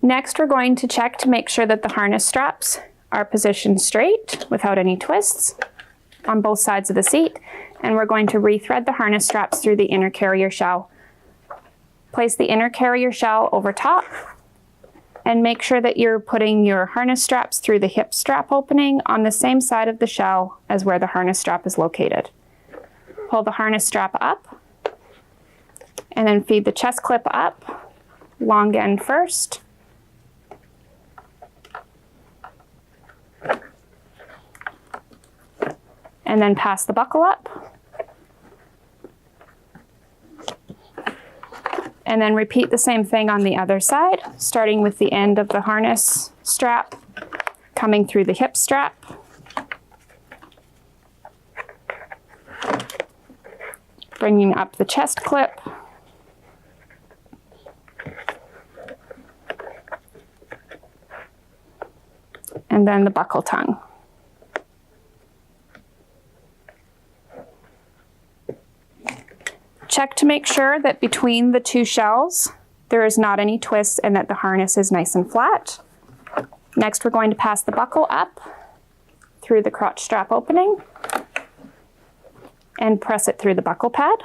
Next, we're going to check to make sure that the harness straps are positioned straight without any twists on both sides of the seat. And we're going to rethread the harness straps through the inner carrier shell. Place the inner carrier shell over top and make sure that you're putting your harness straps through the hip strap opening on the same side of the shell as where the harness strap is located. Pull the harness strap up and then feed the chest clip up, long end first. And then pass the buckle up. And then repeat the same thing on the other side, starting with the end of the harness strap, coming through the hip strap. Bringing up the chest clip. And then the buckle tongue. Check to make sure that between the two shells, there is not any twists and that the harness is nice and flat. Next, we're going to pass the buckle up through the crotch strap opening and press it through the buckle pad.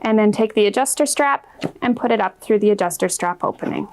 And then take the adjuster strap and put it up through the adjuster strap opening.